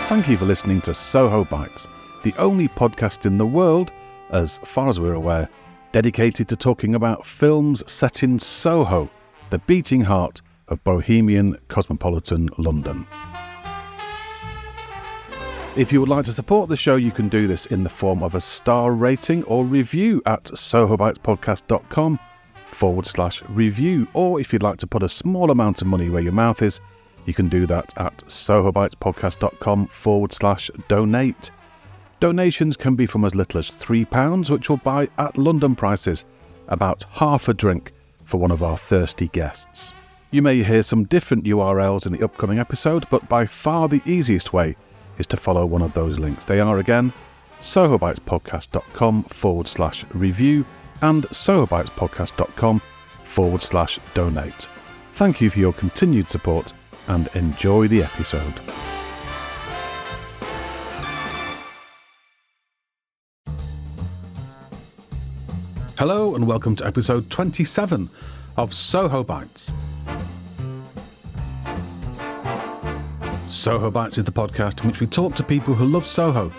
Thank you for listening to Soho Bites, the only podcast in the world, as far as we're aware, dedicated to talking about films set in Soho, the beating heart of bohemian cosmopolitan London. If you would like to support the show, you can do this in the form of a star rating or review at sohobitespodcast.com/review, or if you'd like to put a small amount of money where your mouth is, you can do that at sohobitespodcast.com/donate. Donations can be from as little as £3, which will buy, at London prices, about half a drink for one of our thirsty guests. You may hear some different URLs in the upcoming episode, but by far the easiest way is to follow one of those links. They are again sohobitespodcast.com/review and sohobitespodcast.com/donate. Thank you for your continued support and enjoy the episode. Hello and welcome to episode 27 of Soho Bites. Soho Bites is the podcast in which we talk to people who love Soho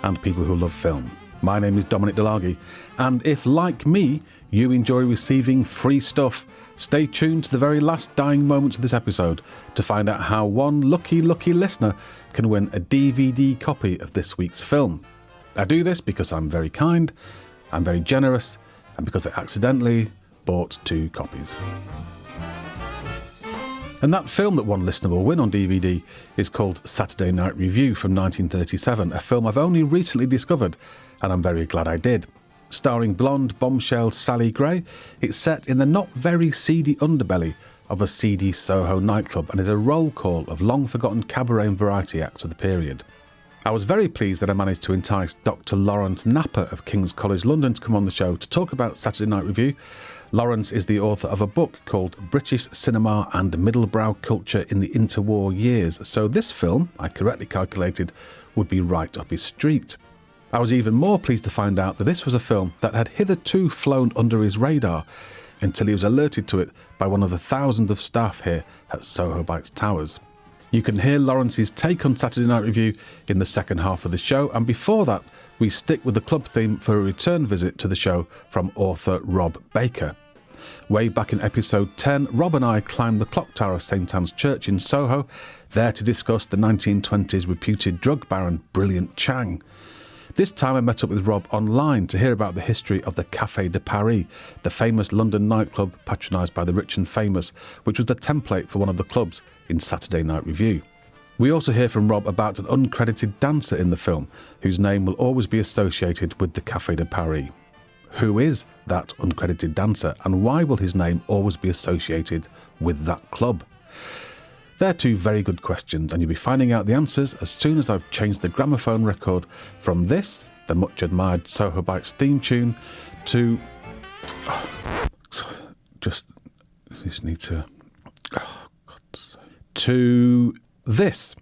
and people who love film. My name is Dominic Delaghi, and if, like me, you enjoy receiving free stuff, stay tuned to the very last dying moments of this episode to find out how one lucky listener can win a DVD copy of this week's film. I do this because I'm very kind, I'm very generous, and because I accidentally bought 2 copies. And that film that one listener will win on DVD is called Saturday Night Revue from 1937, a film I've only recently discovered, and I'm very glad I did. Starring blonde bombshell Sally Gray, it's set in the not very seedy underbelly of a seedy Soho nightclub and is a roll call of long-forgotten cabaret and variety acts of the period. I was very pleased that I managed to entice Dr. Lawrence Napper of King's College London to come on the show to talk about Saturday Night Revue. Lawrence is the author of a book called British Cinema and Middlebrow Culture in the Interwar Years, so this film, I correctly calculated, would be right up his street. I was even more pleased to find out that this was a film that had hitherto flown under his radar until he was alerted to it by one of the thousands of staff here at Soho Bites Towers. You can hear Lawrence's take on Saturday Night Revue in the second half of the show, and before that, we stick with the club theme for a return visit to the show from author Rob Baker. Way back in episode 10, Rob and I climbed the clock tower of St Anne's Church in Soho, there to discuss the 1920s reputed drug baron Brilliant Chang. This time I met up with Rob online to hear about the history of the Café de Paris, the famous London nightclub patronised by the rich and famous, which was the template for one of the clubs in Saturday Night Revue. We also hear from Rob about an uncredited dancer in the film, whose name will always be associated with the Café de Paris. Who is that uncredited dancer, and why will his name always be associated with that club? They're 2 very good questions, and you'll be finding out the answers as soon as I've changed the gramophone record from this, the much admired Soho Bites theme tune, to... to this.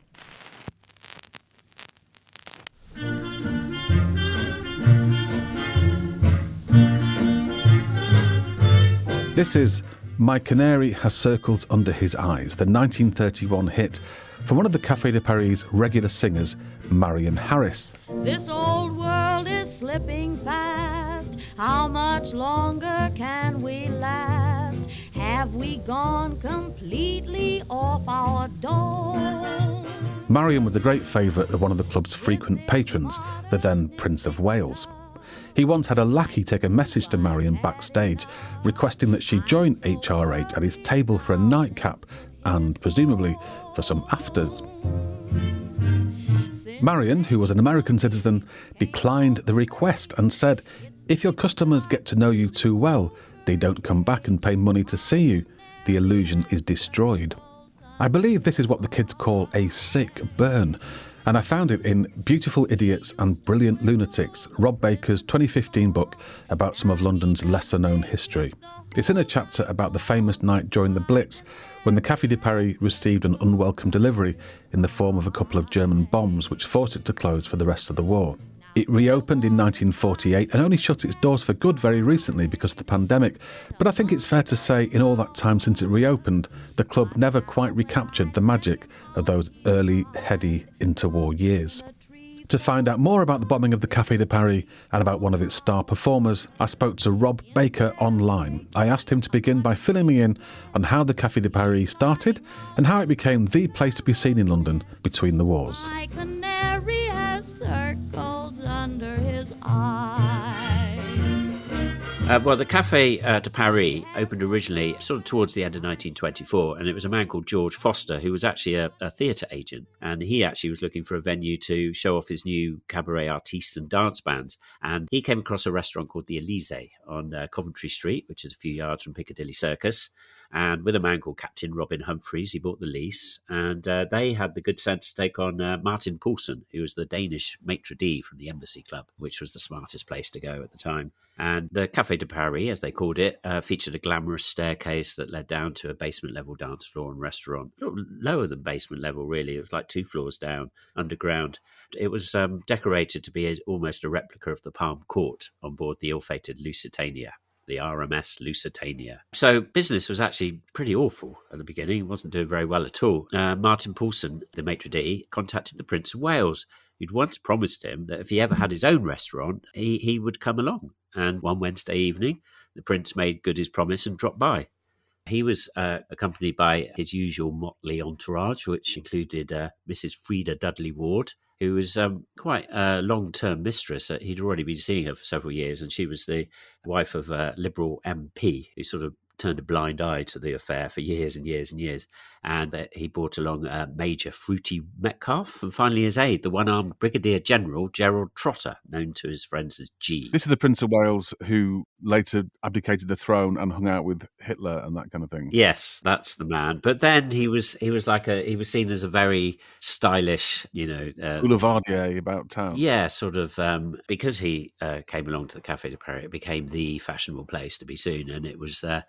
This is My Canary Has Circles Under His Eyes, the 1931 hit from one of the Café de Paris' regular singers, Marion Harris. This old world is slipping fast. How much longer can we last? Have we gone completely off our dome? Marion was a great favourite of one of the club's frequent patrons, the then Prince of Wales. He once had a lackey take a message to Marion backstage, requesting that she join HRH at his table for a nightcap and, presumably, for some afters. Marion, who was an American citizen, declined the request and said, "If your customers get to know you too well, they don't come back and pay money to see you. The illusion is destroyed." I believe this is what the kids call a sick burn, and I found it in Beautiful Idiots and Brilliant Lunatics, Rob Baker's 2015 book about some of London's lesser-known history. It's in a chapter about the famous night during the Blitz when the Café de Paris received an unwelcome delivery in the form of a couple of German bombs which forced it to close for the rest of the war. It reopened in 1948 and only shut its doors for good very recently because of the pandemic. But I think it's fair to say in all that time since it reopened, the club never quite recaptured the magic of those early, heady interwar years. To find out more about the bombing of the Café de Paris and about one of its star performers, I spoke to Rob Baker online. I asked him to begin by filling me in on how the Café de Paris started and how it became the place to be seen in London between the wars. My canary has circles under his eyes. Well, the Café de Paris opened originally sort of towards the end of 1924, and it was a man called George Foster who was actually a theatre agent, and he actually was looking for a venue to show off his new cabaret artistes and dance bands, and he came across a restaurant called the Elysee on Coventry Street, which is a few yards from Piccadilly Circus, and with a man called Captain Robin Humphreys, he bought the lease, and they had the good sense to take on Martin Poulsen, who was the Danish maitre d' from the Embassy Club, which was the smartest place to go at the time. And the Café de Paris, as they called it, featured a glamorous staircase that led down to a basement-level dance floor and restaurant. Lower than basement level, really. It was like 2 floors down, underground. It was decorated to be almost a replica of the Palm Court on board the ill-fated Lusitania, the RMS Lusitania. So business was actually pretty awful at the beginning. It wasn't doing very well at all. Martin Poulsen, the maitre d', contacted the Prince of Wales, who'd once promised him that if he ever had his own restaurant, he would come along. And one Wednesday evening, the Prince made good his promise and dropped by. He was accompanied by his usual motley entourage, which included Mrs. Frida Dudley Ward, who was quite a long-term mistress. He'd already been seeing her for several years, and she was the wife of a Liberal MP who sort of turned a blind eye to the affair for years and years and years. And he brought along Major Fruity Metcalfe, and finally his aide, the one-armed Brigadier General Gerald Trotter, known to his friends as G. This is the Prince of Wales who later abdicated the throne and hung out with Hitler and that kind of thing. Yes, that's the man. But then he was seen as a very stylish, Boulevardier about town. Yeah, sort of because he came along to the Café de Paris, it became the fashionable place to be seen, and it was the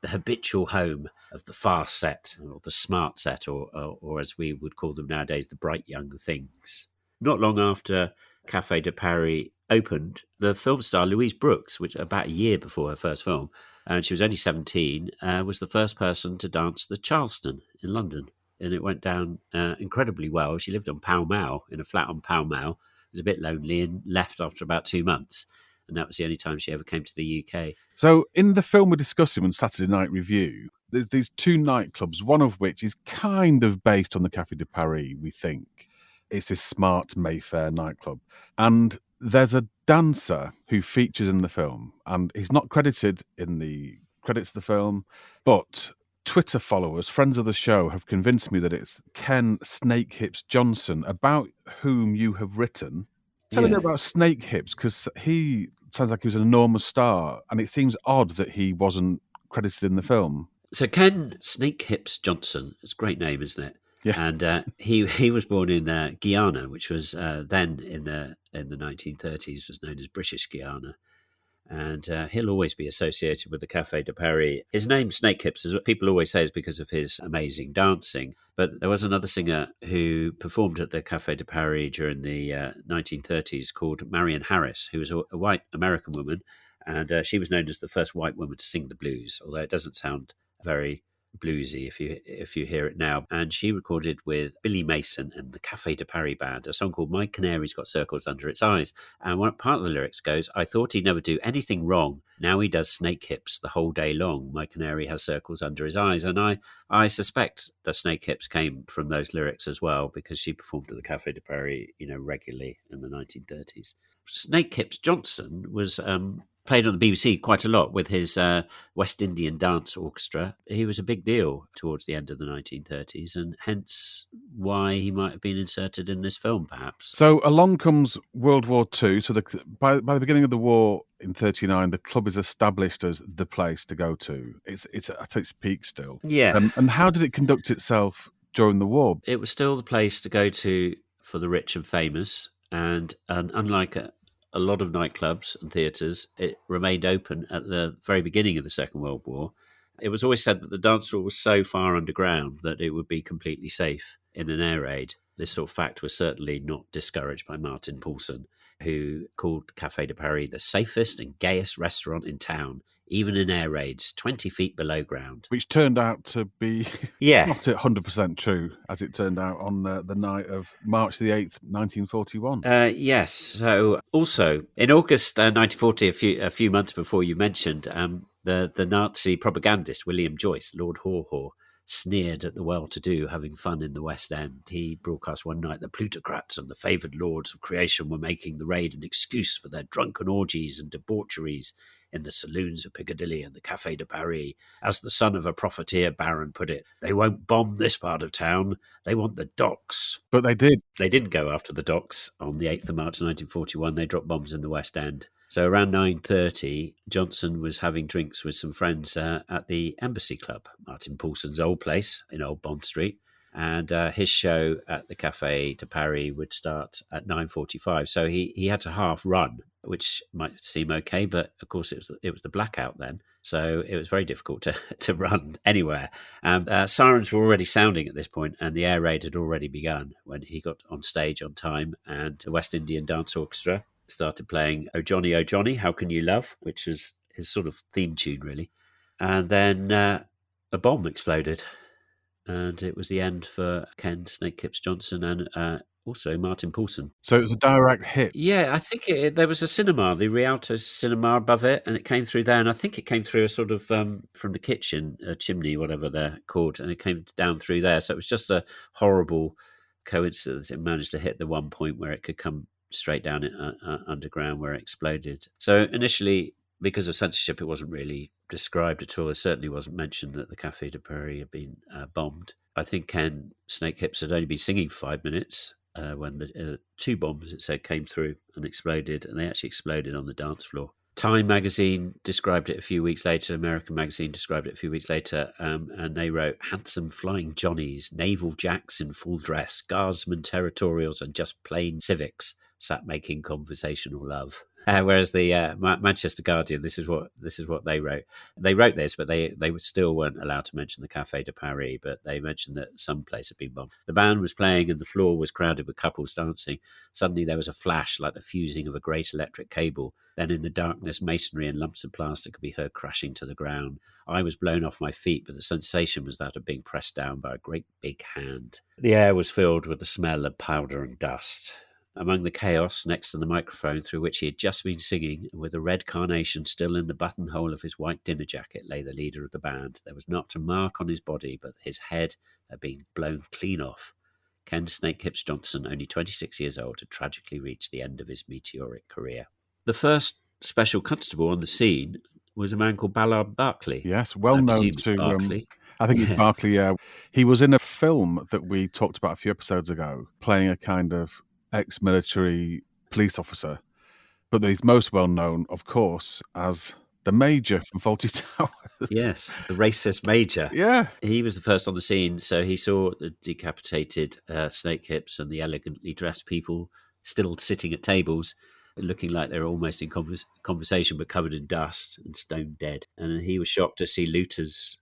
habitual home of the fast set or the smart set, or as we would call them nowadays, the bright young things. Not long after Café de Paris opened, the film star Louise Brooks, which about a year before her first film, and she was only 17, was the first person to dance the Charleston in London. And it went down incredibly well. She lived on Pall Mall, in a flat on Pall Mall. It was a bit lonely and left after about 2 months. And that was the only time she ever came to the UK. So in the film we're discussing on Saturday Night Review, there's these 2 nightclubs, one of which is kind of based on the Café de Paris, we think. It's this smart Mayfair nightclub. And there's a dancer who features in the film, and he's not credited in the credits of the film, but Twitter followers, friends of the show, have convinced me that it's Ken Snake Hips Johnson, about whom you have written. Tell me about Snake Hips, because he sounds like he was an enormous star, and it seems odd that he wasn't credited in the film. So Ken Snake Hips Johnson, it's a great name, isn't it? Yeah. And he was born in Guyana, which was then in the 1930s was known as British Guyana. And he'll always be associated with the Café de Paris. His name, Snake Hips, is what people always say is because of his amazing dancing. But there was another singer who performed at the Café de Paris during the 1930s called Marion Harris, who was a white American woman. And she was known as the first white woman to sing the blues, although it doesn't sound very bluesy if you hear it now. And she recorded with Billy Mason and the Café de Paris band a song called My Canary's Got Circles Under Its Eyes. And one part of the lyrics goes, I thought he'd never do anything wrong. Now he does snake hips the whole day long. My canary has circles under his eyes. And I suspect the snake hips came from those lyrics as well, because she performed at the Café de Paris, regularly in the 1930s. Snake Hips Johnson was played on the BBC quite a lot with his West Indian Dance Orchestra. He was a big deal towards the end of the 1930s, and hence why he might have been inserted in this film, perhaps. So along comes World War II. So by the beginning of the war in 1939, the club is established as the place to go to. It's at its peak still. Yeah. And how did it conduct itself during the war? It was still the place to go to for the rich and famous, and unlike a lot of nightclubs and theatres, it remained open at the very beginning of the Second World War. It was always said that the dance floor was so far underground that it would be completely safe in an air raid. This sort of fact was certainly not discouraged by Martin Poulsen. who called Café de Paris the safest and gayest restaurant in town, even in air raids 20 feet below ground. Which turned out to be Yeah. not 100% true, as it turned out on the night of March the 8th, 1941. Yes. So also in August 1940, a few months before you mentioned, the Nazi propagandist William Joyce, Lord Haw-Haw, sneered at the well-to-do having fun in the West End. He broadcast one night that plutocrats and the favoured lords of creation were making the raid an excuse for their drunken orgies and debaucheries in the saloons of Piccadilly and the Café de Paris. As the son of a profiteer baron put it, they won't bomb this part of town, they want the docks. But they did. They didn't go after the docks. On the 8th of March 1941, they dropped bombs in the West End. So around 9:30, Johnson was having drinks with some friends at the Embassy Club, Martin Poulsen's old place in Old Bond Street. And his show at the Café de Paris would start at 9:45. So he had to half run, which might seem okay, but of course it was the blackout then. So it was very difficult to run anywhere. Sirens were already sounding at this point, and the air raid had already begun when he got on stage on time, and the West Indian Dance Orchestra started playing Oh Johnny, How Can You Love, which was his sort of theme tune, really. And then a bomb exploded, and it was the end for Ken Snake Hips Johnson and also Martin Poulsen. So it was a direct hit. Yeah, I think there was a cinema, the Rialto cinema above it, and it came through there. And I think it came through a sort of from the kitchen, a chimney, whatever they're called, and it came down through there. So it was just a horrible coincidence. It managed to hit the one point where it could come straight down underground where it exploded. So initially, because of censorship, it wasn't really described at all. It certainly wasn't mentioned that the Café de Paris had been bombed. I think Ken Snake Hips had only been singing for 5 minutes when the two bombs, it said, came through and exploded, and they actually exploded on the dance floor. Time magazine described it a few weeks later, American magazine described it a few weeks later, and they wrote, handsome flying Johnnies, naval jacks in full dress, guardsmen territorials, and just plain civics sat making conversational love. Whereas the Manchester Guardian, this is what they wrote. They wrote this, but they still weren't allowed to mention the Café de Paris, but they mentioned that some place had been bombed. The band was playing and the floor was crowded with couples dancing. Suddenly there was a flash like the fusing of a great electric cable. Then in the darkness, masonry and lumps of plaster could be heard crashing to the ground. I was blown off my feet, but the sensation was that of being pressed down by a great big hand. The air was filled with the smell of powder and dust. Among the chaos next to the microphone through which he had just been singing, and with a red carnation still in the buttonhole of his white dinner jacket, lay the leader of the band. There was not a mark on his body, but his head had been blown clean off. Ken Snake Hips Johnson, only 26 years old, had tragically reached the end of his meteoric career. The first special constable on the scene was a man called Ballard Berkeley. Yes, well known to Berkeley. I think it's Berkeley, yeah. He was in a film that we talked about a few episodes ago, playing a kind of ex-military police officer, but that he's most well known, of course, as the Major from Fawlty Towers. Yes, the racist Major. Yeah. He was the first on the scene, so he saw the decapitated Snake Hips and the elegantly dressed people still sitting at tables, looking like they were almost in conversation, but covered in dust and stone dead. And he was shocked to see looters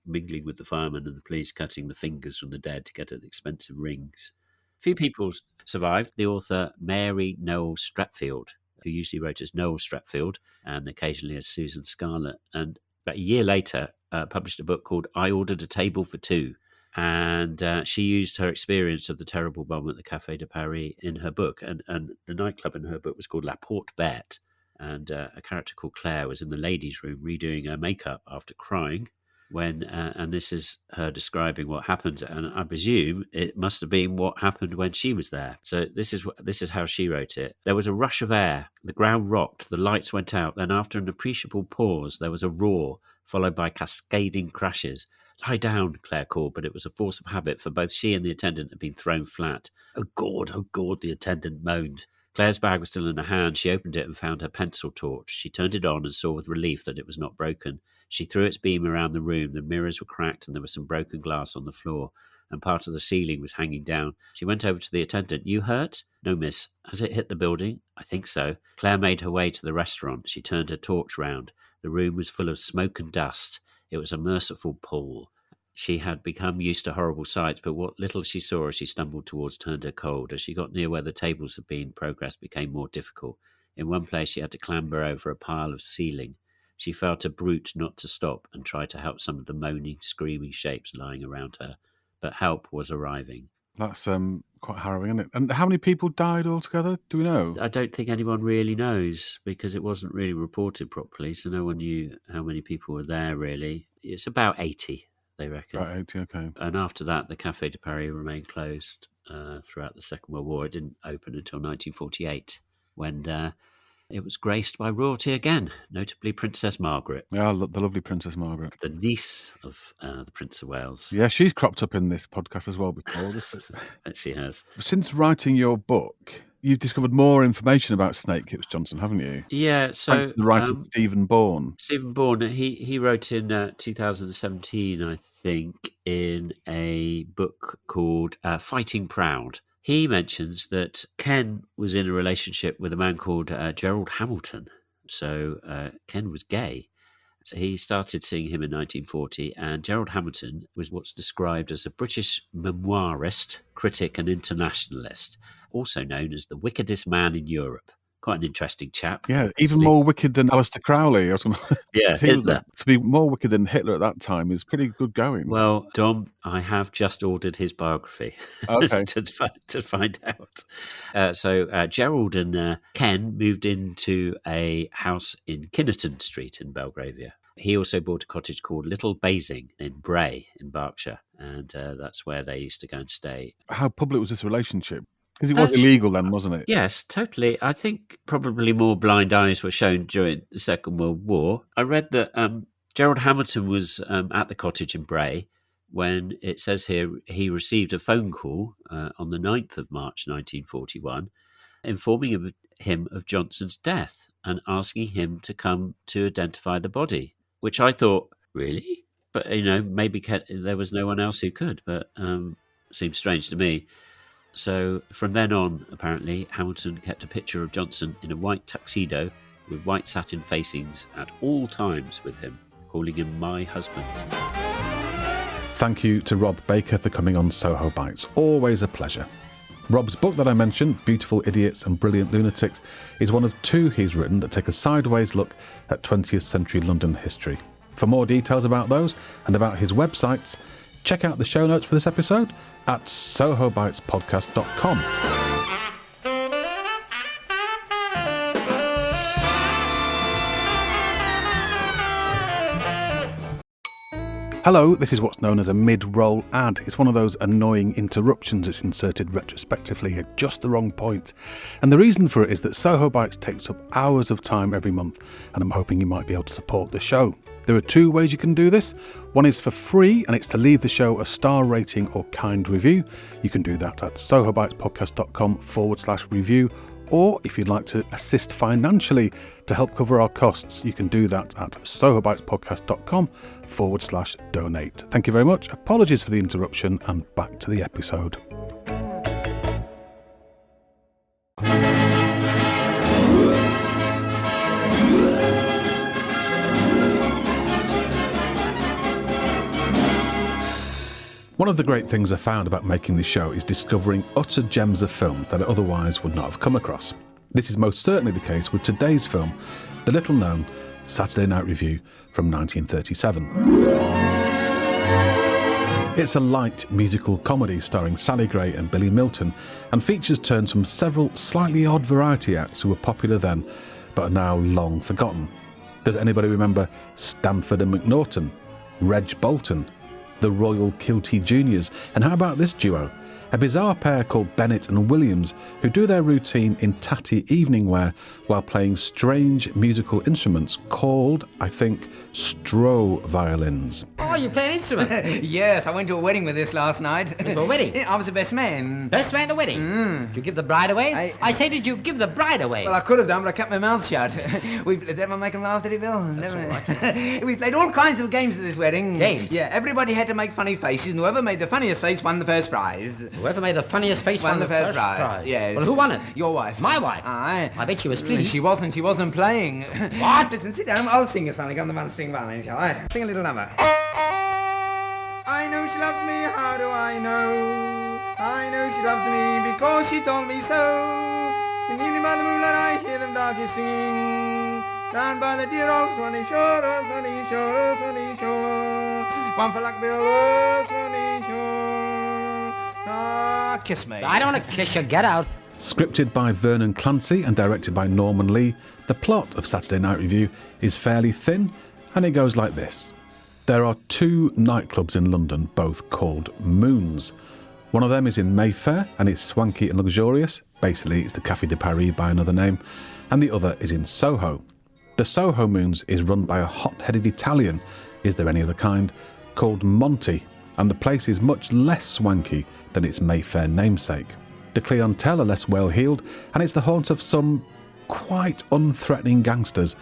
mingling with the firemen and the police, cutting the fingers from the dead to get at the expensive rings. Few people survived. The author Mary Noel Stratfield, who usually wrote as Noel Stratfield and occasionally as Susan Scarlett, and about a year later published a book called I Ordered a Table for Two. And she used her experience of the terrible bomb at the Café de Paris in her book. And the nightclub in her book was called La Porte Verte. And a character called Claire was in the ladies' room redoing her makeup after crying. And this is her describing what happened, and I presume it must have been what happened when she was there. So this is how she wrote it. There was a rush of air, the ground rocked, the lights went out, then after an appreciable pause there was a roar, followed by cascading crashes. Lie down, Claire called, but it was a force of habit, for both she and the attendant had been thrown flat. Oh God, the attendant moaned. Claire's bag was still in her hand. She opened it and found her pencil torch. She turned it on and saw with relief that it was not broken. She threw its beam around the room. The mirrors were cracked and there was some broken glass on the floor, and part of the ceiling was hanging down. She went over to the attendant. You hurt? No, miss. Has it hit the building? I think so. Claire made her way to the restaurant. She turned her torch round. The room was full of smoke and dust. It was a merciful pull. She had become used to horrible sights, but what little she saw as she stumbled towards turned her cold. As she got near where the tables had been, progress became more difficult. In one place, she had to clamber over a pile of ceiling. She felt a brute not to stop and tried to help some of the moaning, screaming shapes lying around her. But help was arriving. That's quite harrowing, isn't it? And how many people died altogether? Do we know? I don't think anyone really knows because it wasn't really reported properly, so no one knew how many people were there, really. It's about 80, they reckon. About 80, okay. And after that, the Café de Paris remained closed throughout the Second World War. It didn't open until 1948, when it was graced by royalty again, notably Princess Margaret. Yeah, the lovely Princess Margaret. The niece of the Prince of Wales. Yeah, she's cropped up in this podcast as well before. She has. Since writing your book, you've discovered more information about Snake Hips Johnson, haven't you? Yeah, so... The writer Stephen Bourne. Stephen Bourne, he wrote in 2017, I think, in a book called Fighting Proud. He mentions that Ken was in a relationship with a man called Gerald Hamilton. So Ken was gay. So he started seeing him in 1940, and Gerald Hamilton was what's described as a British memoirist, critic and internationalist, also known as the wickedest man in Europe. Quite an interesting chap. Yeah, even more wicked than Aleister Crowley. Yeah, Hitler. To be more wicked than Hitler at that time is pretty good going. Well, Dom, I have just ordered his biography to find out. So Gerald and Ken moved into a house in Kinnerton Street in Belgravia. He also bought a cottage called Little Basing in Bray in Berkshire, and that's where they used to go and stay. How public was this relationship? Because it was illegal then, wasn't it? Yes, totally. I think probably more blind eyes were shown during the Second World War. I read that Gerald Hamilton was at the cottage in Bray when it says here he received a phone call on the 9th of March 1941 informing him of Johnson's death and asking him to come to identify the body, which I thought, really? But, maybe there was no one else who could, but seems strange to me. So from then on, apparently, Hamilton kept a picture of Johnson in a white tuxedo with white satin facings at all times with him, calling him my husband. Thank you to Rob Baker for coming on Soho Bites. Always a pleasure. Rob's book that I mentioned, Beautiful Idiots and Brilliant Lunatics, is one of two he's written that take a sideways look at 20th century London history. For more details about those and about his websites, check out the show notes for this episode at sohobitespodcast.com. Hello, this is what's known as a mid-roll ad. It's one of those annoying interruptions that's inserted retrospectively at just the wrong point. And the reason for it is that Soho Bites takes up hours of time every month, and I'm hoping you might be able to support the show. There are two ways you can do this. One is for free, and it's to leave the show a star rating or kind review. You can do that at sohobitespodcast.com/review. Or if you'd like to assist financially to help cover our costs, you can do that at sohobitespodcast.com/donate. Thank you very much. Apologies for the interruption, and back to the episode. One of the great things I found about making this show is discovering utter gems of films that I otherwise would not have come across. This is most certainly the case with today's film, the little-known Saturday Night Revue from 1937. It's a light musical comedy starring Sally Gray and Billy Milton, and features turns from several slightly odd variety acts who were popular then, but are now long forgotten. Does anybody remember Stanford and McNaughton, Reg Bolton, the Royal Kilty Juniors, and how about this duo? A bizarre pair called Bennett and Williams, who do their routine in tatty evening wear while playing strange musical instruments called, I think, Stroh violins. Oh, you play an instrument? Yes, I went to a wedding with this last night. You went to a wedding? Yeah, I was the best man. Best man at a wedding? Did you give the bride away? I say, did you give the bride away? Well, I could have done, but I kept my mouth shut. Did everyone make them laugh, did he, Bill? That's Never. all right. We played all kinds of games at this wedding. Games? Yeah, everybody had to make funny faces, and whoever made the funniest face won the first prize. Whoever made the funniest face Won the first prize. Yes. Well, who won it? Your wife. My wife? Aye. I bet she was pleased. She wasn't playing. What? Listen, sit down. I'll sing you something on the one-string violin, shall I? Sing a little number. I know she loves me, how do I know? I know she loves me because she told me so. In the evening by the moonlight I hear them darkies singing, down by the dear old sunny shore, oh sunny shore, oh sunny shore. One for luck, oh sunny shore. Ah, kiss me. I don't want to kiss you. Get out. Scripted by Vernon Clancy and directed by Norman Lee, the plot of Saturday Night Review is fairly thin, and it goes like this. There are 2 nightclubs in London, both called Moons. One of them is in Mayfair, and it's swanky and luxurious. Basically, it's the Café de Paris by another name. And the other is in Soho. The Soho Moons is run by a hot-headed Italian, is there any other kind, called Monty, and the place is much less swanky than its Mayfair namesake. The clientele are less well-heeled, and it's the haunt of some quite unthreatening gangsters,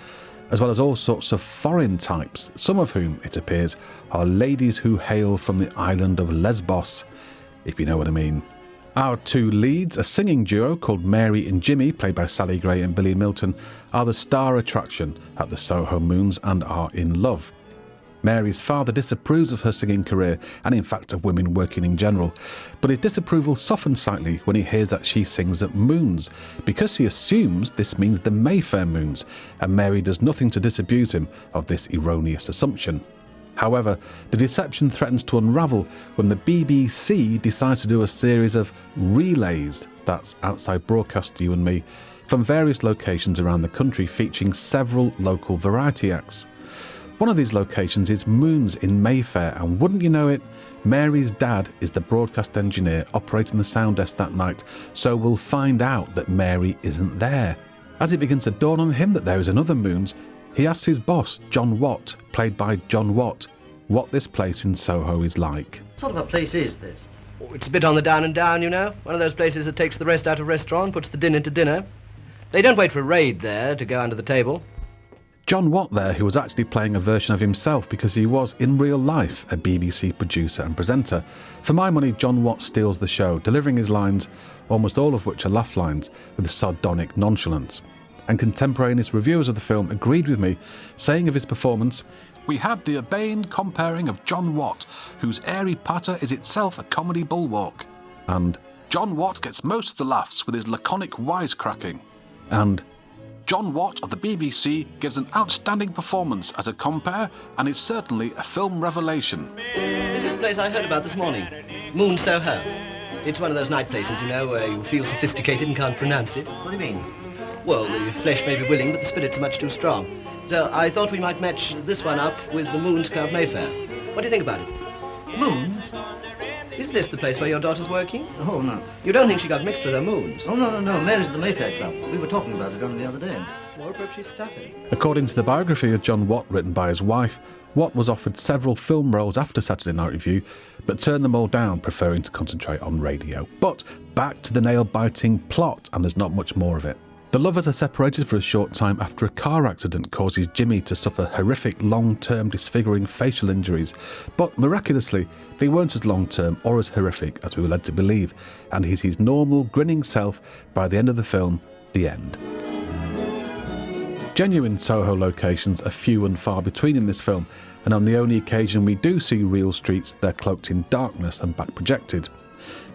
as well as all sorts of foreign types, some of whom, it appears, are ladies who hail from the island of Lesbos, if you know what I mean. Our 2 leads, a singing duo called Mary and Jimmy, played by Sally Gray and Billy Milton, are the star attraction at the Soho Moons and are in love. Mary's father disapproves of her singing career and in fact of women working in general, but his disapproval softens slightly when he hears that she sings at Moons, because he assumes this means the Mayfair Moons, and Mary does nothing to disabuse him of this erroneous assumption. However, the deception threatens to unravel when the BBC decides to do a series of relays, that's outside broadcast to you and me, from various locations around the country featuring several local variety acts. One of these locations is Moons in Mayfair, and wouldn't you know it, Mary's dad is the broadcast engineer operating the sound desk that night, so we'll find out that Mary isn't there. As it begins to dawn on him that there is another Moons, he asks his boss, John Watt, played by John Watt, what this place in Soho is like. What sort of a place is this? Oh, it's a bit on the down and down, you know. One of those places that takes the rest out of restaurant, puts the din into dinner. They don't wait for a raid there to go under the table. John Watt there, who was actually playing a version of himself because he was, in real life, a BBC producer and presenter. For my money, John Watt steals the show, delivering his lines, almost all of which are laugh lines, with sardonic nonchalance. And contemporaneous reviewers of the film agreed with me, saying of his performance, "We had the urbane comparing of John Watt, whose airy patter is itself a comedy bulwark." And "John Watt gets most of the laughs with his laconic wisecracking." And "John Watt of the BBC gives an outstanding performance as a compere and is certainly a film revelation." This is the place I heard about this morning. Moon Soho. It's one of those night places, you know, where you feel sophisticated and can't pronounce it. What do you mean? Well, the flesh may be willing, but the spirits are much too strong. So I thought we might match this one up with the Moons Club Mayfair. What do you think about it? Moons? Isn't this the place where your daughter's working? Oh, no. You don't think she got mixed with her Moons? Oh, no. Mary's at the Mayfair Club. We were talking about it only the other day. Or perhaps she stuttered. According to the biography of John Watt written by his wife, Watt was offered several film roles after Saturday Night Review, but turned them all down, preferring to concentrate on radio. But back to the nail-biting plot, and there's not much more of it. The lovers are separated for a short time after a car accident causes Jimmy to suffer horrific long-term disfiguring facial injuries, but miraculously they weren't as long-term or as horrific as we were led to believe, and he's his normal grinning self by the end of the film, the end. Genuine Soho locations are few and far between in this film, and on the only occasion we do see real streets, they're cloaked in darkness and back projected.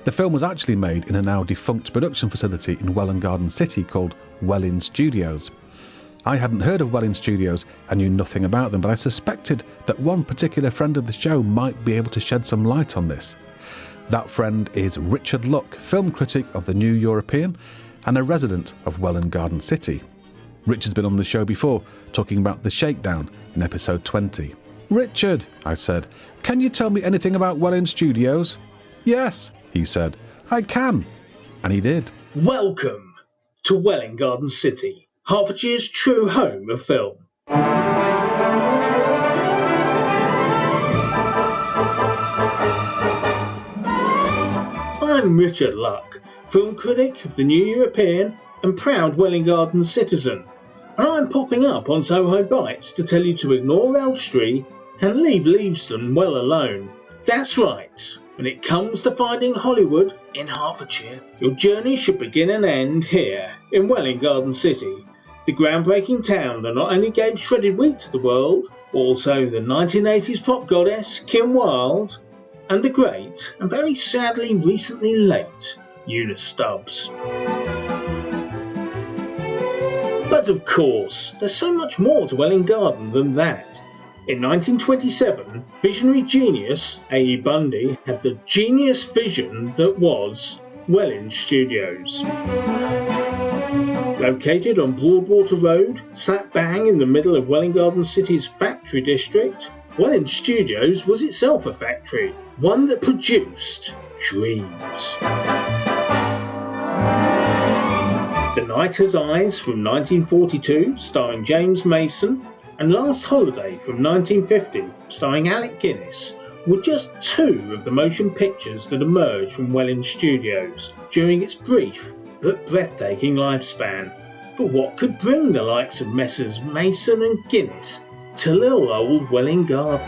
The film was actually made in a now defunct production facility in Welwyn Garden City called Welwyn Studios. I hadn't heard of Welwyn Studios and knew nothing about them, but I suspected that one particular friend of the show might be able to shed some light on this. That friend is Richard Luck, film critic of the New European and a resident of Welwyn Garden City. Richard's been on the show before, talking about The Shakedown in episode 20. "Richard," I said, "can you tell me anything about Welwyn Studios?" "Yes," he said, "I can." And he did. Welcome to Welwyn Garden City, Hertfordshire's true home of film. I'm Richard Luck, film critic of the New European and proud Welwyn Garden citizen, and I'm popping up on Soho Bites to tell you to ignore Elstree and leave Leavesden well alone. That's right. When it comes to finding Hollywood in Hertfordshire, your journey should begin and end here in Welwyn Garden City, the groundbreaking town that not only gave shredded wheat to the world, but also the 1980s pop goddess Kim Wilde, and the great, and very sadly recently late, Eunice Stubbs. But of course, there's so much more to Welwyn Garden than that. In 1927, visionary genius A.E. Bundy had the genius vision that was Welwyn Studios. Located on Broadwater Road, slap bang in the middle of Welwyn Garden City's factory district, Welwyn Studios was itself a factory, one that produced dreams. The Night Has Eyes from 1942, starring James Mason, and Last Holiday from 1950, starring Alec Guinness, were just two of the motion pictures that emerged from Welwyn Studios during its brief but breathtaking lifespan. But what could bring the likes of Messrs Mason and Guinness to little old Welwyn Garden?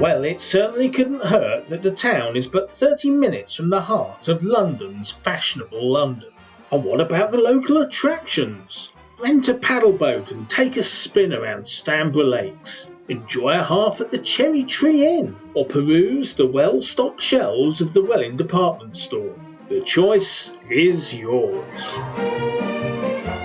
Well, it certainly couldn't hurt that the town is but 30 minutes from the heart of London's fashionable London. And what about the local attractions? Rent a paddle boat and take a spin around Stamborough Lakes. Enjoy a half at the Cherry Tree Inn, or peruse the well-stocked shelves of the Welwyn department store. The choice is yours.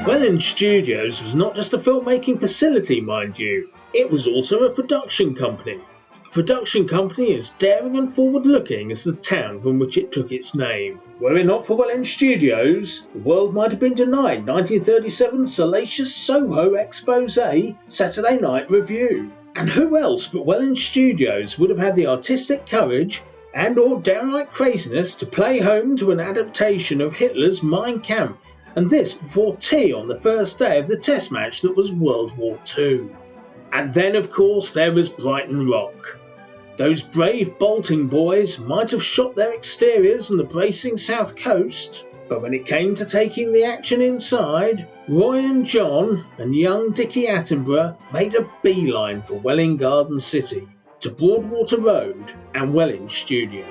Welwyn Studios was not just a filmmaking facility, mind you. It was also a production company. A production company as daring and forward-looking as the town from which it took its name. Were it not for Welwyn Studios, the world might have been denied 1937's salacious Soho expose Saturday Night Revue. And who else but Welwyn Studios would have had the artistic courage and or downright craziness to play home to an adaptation of Hitler's Mein Kampf, and this before tea on the first day of the test match that was World War II. And then of course there was Brighton Rock. Those brave bolting boys might have shot their exteriors on the bracing south coast, but when it came to taking the action inside, Roy and John and young Dickie Attenborough made a beeline for Welwyn Garden City, to Broadwater Road and Welwyn Studios.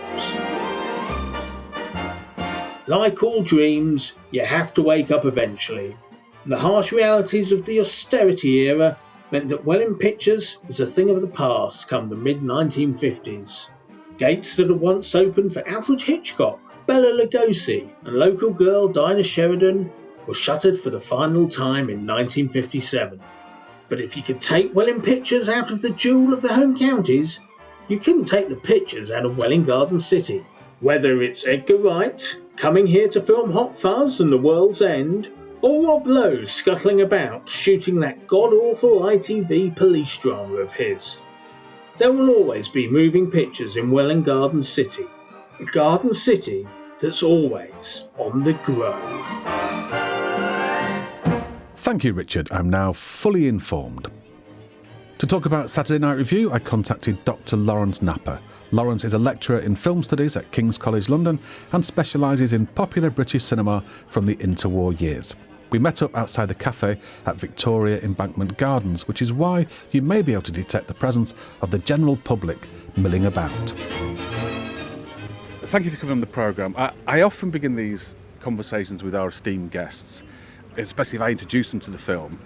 Like all dreams, you have to wake up eventually. The harsh realities of the austerity era meant that Welwyn Pictures was a thing of the past come the mid-1950s. Gates that had once opened for Alfred Hitchcock, Bela Lugosi and local girl Dinah Sheridan were shuttered for the final time in 1957. But if you could take Welwyn Pictures out of the jewel of the home counties, you couldn't take the pictures out of Welwyn Garden City. Whether it's Edgar Wright coming here to film Hot Fuzz and The World's End, or Rob Lowe scuttling about shooting that god-awful ITV police drama of his. There will always be moving pictures in Welwyn Garden City, a garden city that's always on the grow. Thank you, Richard. I'm now fully informed. To talk about Saturday Night Revue, I contacted Dr. Lawrence Napper. Lawrence is a lecturer in film studies at King's College London and specialises in popular British cinema from the interwar years. We met up outside the cafe at Victoria Embankment Gardens, which is why you may be able to detect the presence of the general public milling about. Thank you for coming on the programme. I often begin these conversations with our esteemed guests, especially if I introduce them to the film,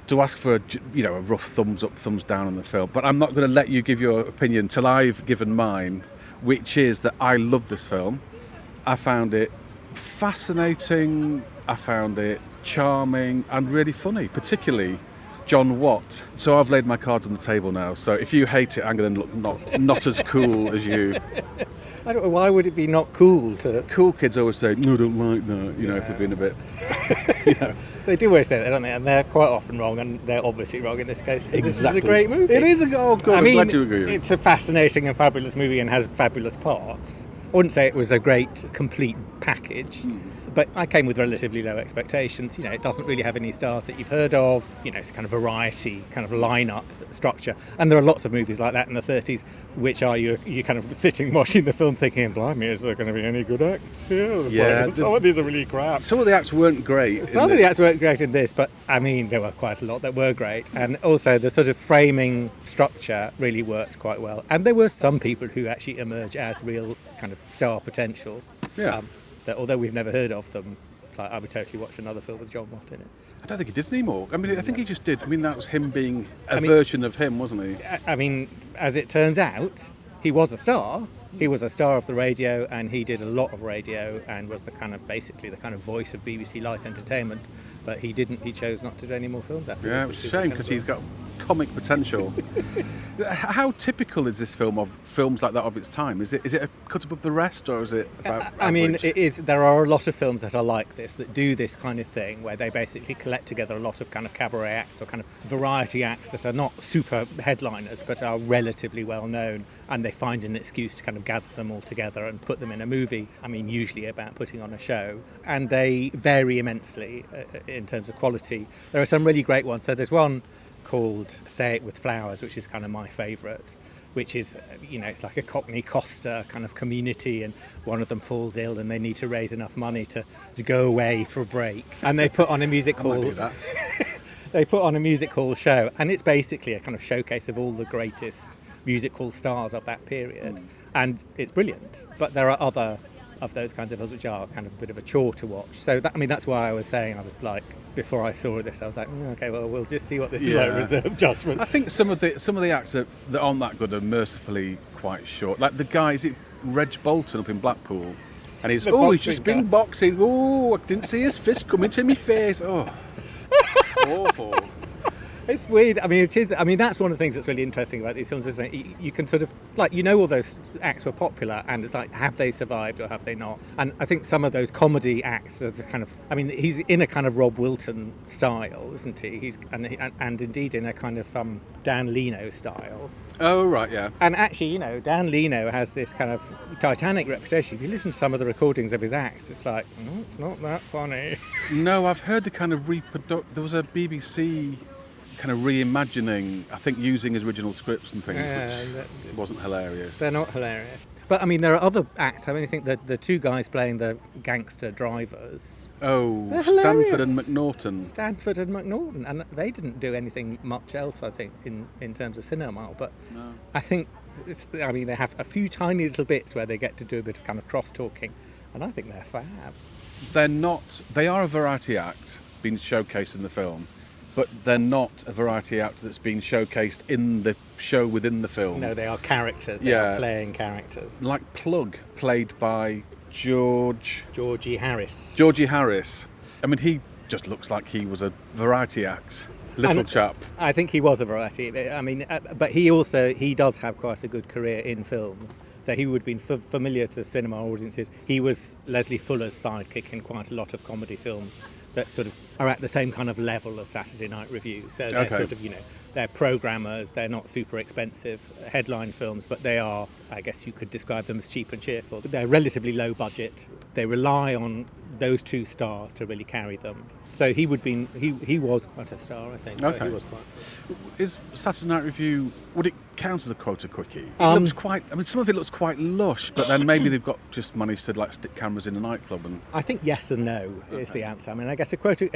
to ask for a rough thumbs up, thumbs down on the film. But I'm not going to let you give your opinion till I've given mine, which is that I love this film. I found it fascinating, I found it charming and really funny, particularly John Watt. So I've laid my cards on the table now. So if you hate it, I'm going to look not as cool as you. I don't know, why would it be not cool to... Cool kids always say, no, I don't like that, if they've been a bit... They do always say that, don't they? And they're quite often wrong, and they're obviously wrong in this case. Exactly. This is a great movie. It is I'm glad you agree with it's a fascinating and fabulous movie and has fabulous parts. I wouldn't say it was a great, complete package. But I came with relatively low expectations. It doesn't really have any stars that you've heard of. It's a kind of variety, kind of lineup structure. And there are lots of movies like that in the 30s, which are you kind of sitting watching the film thinking, blimey, is there going to be any good acts here? Some of these are really crap. Some of the acts weren't great. Some of the acts weren't great in this, but there were quite a lot that were great. And also the sort of framing structure really worked quite well. And there were some people who actually emerge as real kind of star potential. Yeah. That although we've never heard of them, Like, I would totally watch another film with John Watt in it. I don't think he did anymore. I mean, I think he just did. I mean, that was him being a version of him, wasn't he? I mean, as it turns out, he was a star. He was a star of the radio, and he did a lot of radio and was basically the kind of voice of BBC Light Entertainment. But he chose not to do any more films after this. Yeah, it's a shame because he's got comic potential. How typical is this film of films like that of its time? Is it a cut above the rest, or is it about I mean, average? it is. There are a lot of films that are like this, that do this kind of thing, where they basically collect together a lot of kind of cabaret acts or kind of variety acts that are not super headliners, but are relatively well known, and they find an excuse to kind of gather them all together and put them in a movie. I mean, usually about putting on a show, and they vary immensely in terms of quality. There are some really great ones. So there's one called Say It With Flowers, which is kind of my favourite, which is, it's like a Cockney Costa kind of community, and one of them falls ill and they need to raise enough money to go away for a break. And they put on a music hall. They put on a music hall show, and it's basically a kind of showcase of all the greatest music hall stars of that period. And it's brilliant. But there are other of those kinds of films which are kind of a bit of a chore to watch. So that's why I was saying, I was like, before I saw this, I was like, okay, well, we'll just see what this is like, reserve judgment. I think some of the acts that aren't that good are mercifully quite short. Like the guy, is it Reg Bolton up in Blackpool? And he's just been boxing. Oh, I didn't see his fist come into my face. Oh, awful. It's weird. I mean, it is. I mean, that's one of the things that's really interesting about these films, isn't it? You can sort of, like, all those acts were popular, and it's like, have they survived or have they not? And I think some of those comedy acts are the kind of, I mean, he's in a kind of Rob Wilton style, isn't he? And indeed in a kind of Dan Leno style. Oh, right, yeah. And actually, Dan Leno has this kind of Titanic reputation. If you listen to some of the recordings of his acts, it's like, it's not that funny. No, I've heard the kind of there was a BBC kind of reimagining, I think, using his original scripts and things, which wasn't hilarious. They're not hilarious. But I mean, there are other acts. I mean, I think that the two guys playing the gangster drivers. Oh, Stanford and McNaughton. Stanford and McNaughton, and they didn't do anything much else, I think, in terms of cinema. But no. I think, they have a few tiny little bits where they get to do a bit of kind of cross-talking, and I think they're fab. They are a variety act being showcased in the film, but they're not a variety act that's been showcased in the show within the film. No, they are characters. They are playing characters. Like Plug, played by Georgie Harris. I mean, he just looks like he was a variety act. Little chap. I think he was a variety. I mean, but he does have quite a good career in films. So he would have been familiar to cinema audiences. He was Leslie Fuller's sidekick in quite a lot of comedy films that sort of are at the same kind of level as Saturday Night Revue. So they're sort of, they're programmers, they're not super expensive headline films, but they are, I guess you could describe them as cheap and cheerful. They're relatively low budget. They rely on those two stars to really carry them. So he was quite a star, I think. Okay. He was quite. Is Saturday Night Revue, would it count as a quota quickie? It looks quite, some of it looks quite lush, but then maybe they've got just managed to stick cameras in a nightclub. And I think yes and no is the answer. I mean, I guess a quota,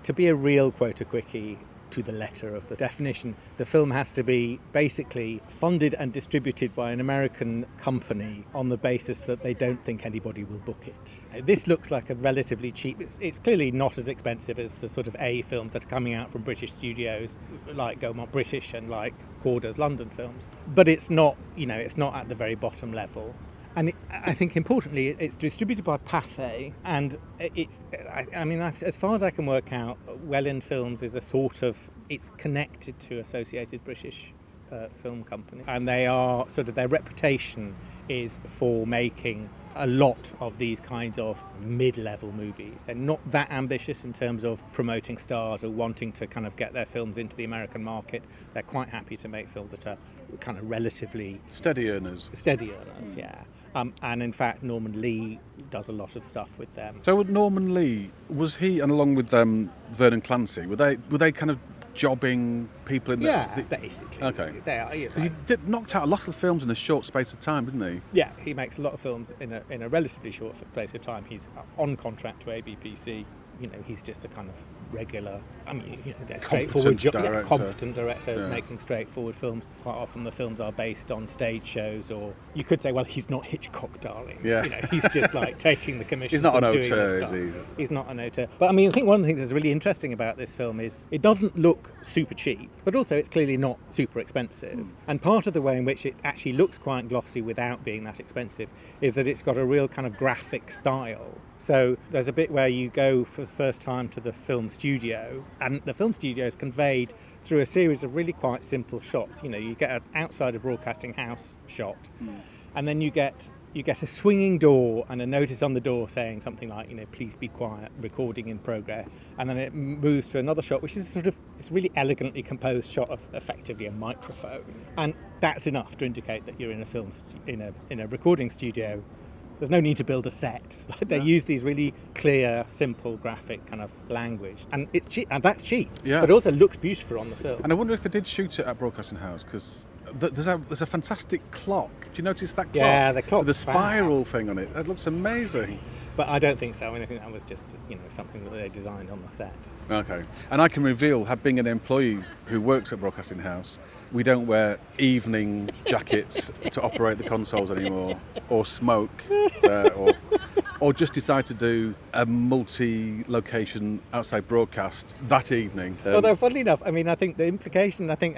to be a real quota quickie, to the letter of the definition, the film has to be basically funded and distributed by an American company on the basis that they don't think anybody will book it. This looks like a relatively cheap, it's clearly not as expensive as the sort of A films that are coming out from British studios, like Gaumont British and like Corder's London films, but it's not, it's not at the very bottom level. And I think importantly, it's distributed by Pathé, and as far as I can work out, Welland Films is a sort of, it's connected to Associated British Film Company, and they are sort of, their reputation is for making a lot of these kinds of mid-level movies. They're not that ambitious in terms of promoting stars or wanting to kind of get their films into the American market. They're quite happy to make films that are kind of relatively steady earners, yeah. And in fact, Norman Lee does a lot of stuff with them. So with Norman Lee, was he, and along with Vernon Clancy, were they kind of jobbing people in there? Yeah, basically. Okay. They are. Because he knocked out a lot of films in a short space of time, didn't he? Yeah, he makes a lot of films in a relatively short space of time. He's on contract to ABPC. He's just a kind of regular, I mean, they're Competent straightforward, director. competent director Yeah. making straightforward films. Quite often the films are based on stage shows, or you could say, well, he's not Hitchcock, darling. Yeah. He's just like taking the commissions. He's not an and doing auteur, his is stuff. he? He's not an auteur. But I mean, I think one of the things that's really interesting about this film is it doesn't look super cheap, but also it's clearly not super expensive. And part of the way in which it actually looks quite glossy without being that expensive is that it's got a real kind of graphic style. So there's a bit where you go for the first time to the film studio, and the film studio is conveyed through a series of really quite simple shots. You get an outside a broadcasting house shot, and then you get a swinging door and a notice on the door saying something like, please be quiet, recording in progress. And then it moves to another shot, which is it's really elegantly composed shot of effectively a microphone. And that's enough to indicate that you're in a film, in a recording studio. There's no need to build a set. They use these really clear, simple, graphic kind of language, and it's cheap, and that's cheap. Yeah. But it also looks beautiful on the film. And I wonder if they did shoot it at Broadcasting House, because there's a fantastic clock. Do you notice that clock? Yeah, the clock. With the spiral thing on it. That looks amazing. But I don't think so. I mean, I think that was just something that they designed on the set. Okay. And I can reveal, being an employee who works at Broadcasting House, we don't wear evening jackets to operate the consoles anymore, or smoke, or just decide to do a multi-location outside broadcast that evening. Although, funnily enough, I mean, I think the implication, I think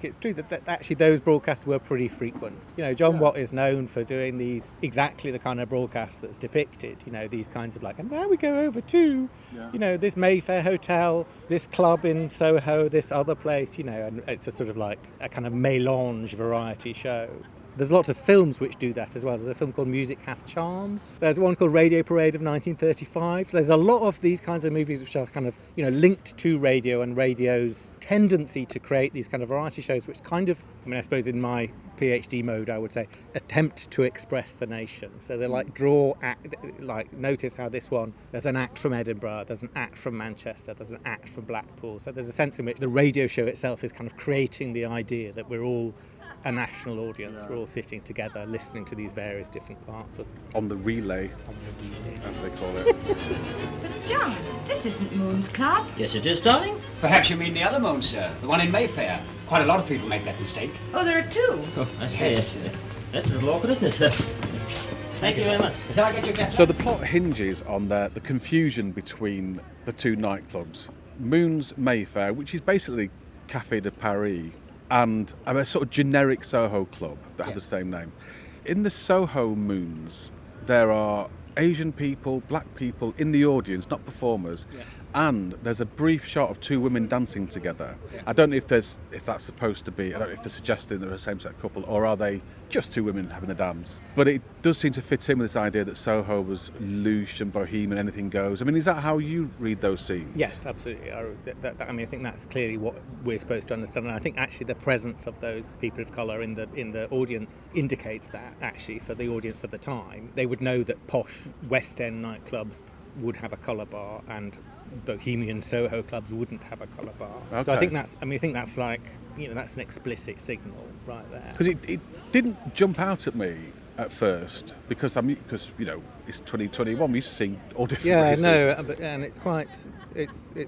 it's true that actually those broadcasts were pretty frequent. John Watt is known for doing these exactly the kind of broadcast that's depicted. These kinds of and now we go over to, this Mayfair hotel, this club in Soho, this other place, and it's a sort of like a kind of mélange variety show. There's lots of films which do that as well. There's a film called Music Hath Charms. There's one called Radio Parade of 1935. There's a lot of these kinds of movies which are kind of, linked to radio and radio's tendency to create these kind of variety shows which kind of, I suppose in my PhD mode, I would say, attempt to express the nation. So they're notice how this one, there's an act from Edinburgh, there's an act from Manchester, there's an act from Blackpool. So there's a sense in which the radio show itself is kind of creating the idea that we're all a national audience. Yeah. We're all sitting together listening to these various different parts of... On the relay, as they call it. But John, this isn't Moon's Club. Yes, it is, darling. Perhaps you mean the other Moon, sir. The one in Mayfair. Quite a lot of people make that mistake. Oh, there are two. Oh, I see. Yes. That's a little awkward, isn't it, sir? Thank you very much. Shall I get your cap? So the plot hinges on the confusion between the two nightclubs. Moon's Mayfair, which is basically Café de Paris, and a sort of generic Soho club that have the same name. In the Soho Moons, there are Asian people, black people in the audience, not performers, and there's a brief shot of two women dancing together. I don't know if that's supposed to be, I don't know if they're suggesting they're a same-sex couple, or are they just two women having a dance. But it does seem to fit in with this idea that Soho was louche and bohemian, anything goes. I mean, is that how you read those scenes? Yes, absolutely. I think that's clearly what we're supposed to understand, and I think actually the presence of those people of colour in the audience indicates that, actually, for the audience of the time. They would know that posh West End nightclubs would have a colour bar, and bohemian Soho clubs wouldn't have a colour bar. Okay. So I think that's like, that's an explicit signal right there. Because it didn't jump out at me at first, because it's 2021. We used to see all different races. And it's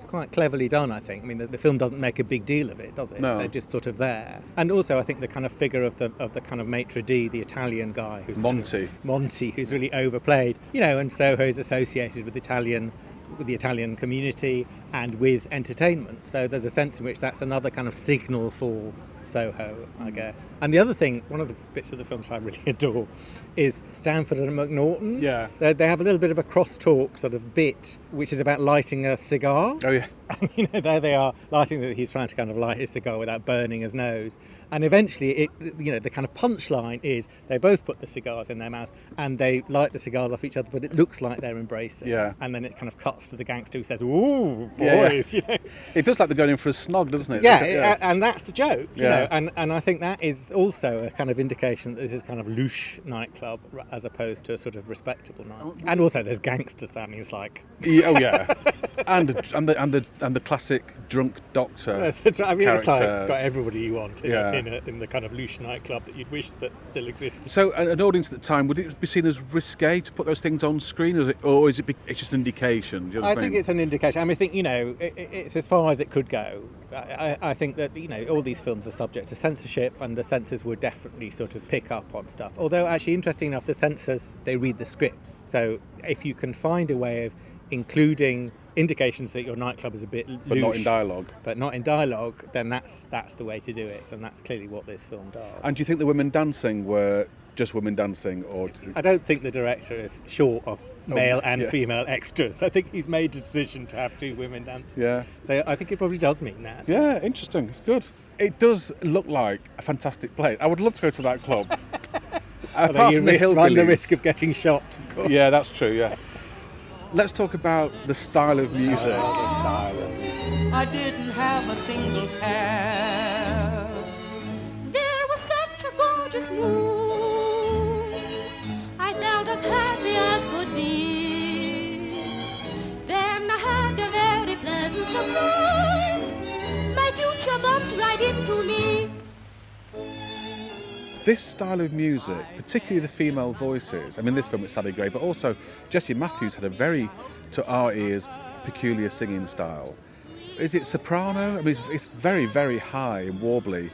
quite cleverly done, I think. I mean, the film doesn't make a big deal of it, does it? No. They're just sort of there. And also, I think the kind of figure of the kind of maitre d', the Italian guy, who's Monty, who's really overplayed. And Soho is associated with the Italian community and with entertainment. So there's a sense in which that's another kind of signal for Soho, I guess. And the other thing, one of the bits of the films I really adore, is Stanford and McNaughton. Yeah. They have a little bit of a crosstalk sort of bit, which is about lighting a cigar. Oh, yeah. There they are, he's trying to kind of light his cigar without burning his nose. And eventually, the kind of punchline is they both put the cigars in their mouth and they light the cigars off each other, but it looks like they're embracing. Yeah. And then it kind of cuts to the gangster who says, "Ooh, boys." Yeah. It does like they're going in for a snog, doesn't it? Yeah, and that's the joke. Yeah. know, and I think that is also a kind of indication that this is kind of louche nightclub as opposed to a sort of respectable night. And also there's gangsters. That means like and the classic drunk doctor. I mean, it's character. got everybody you want in the kind of louche nightclub that you'd wish that still existed. So, an audience at the time, would it be seen as risque to put those things on screen, or is it it's just an indication? Do you know what I mean? think it's an indication. I mean, I think, it's as far as it could go. I think that, all these films are subject to censorship, and the censors would definitely sort of pick up on stuff. Although, actually, interesting enough, the censors, they read the scripts. So if you can find a way of including indications that your nightclub is a bit louche, But not in dialogue. Then that's the way to do it, and that's clearly what this film does. And do you think the women dancing were just women dancing, or? I don't think the director is short of male and female extras. I think he's made a decision to have 2 women dancing. Yeah. So I think it probably does mean that. Yeah, interesting. It's good. It does look like a fantastic place. I would love to go to that club. Although you run the risk of getting shot, of course. Yeah, that's true. Yeah. Let's talk about the style of music. I didn't have a single care. There was such a gorgeous moon. I felt as happy as could be. Then I had a very pleasant surprise. My future bumped right into me. This style of music, particularly the female voices, I mean, this film is Sally Gray, but also Jessie Matthews had a very, to our ears, peculiar singing style. Is it soprano? I mean, it's very, very high and warbly.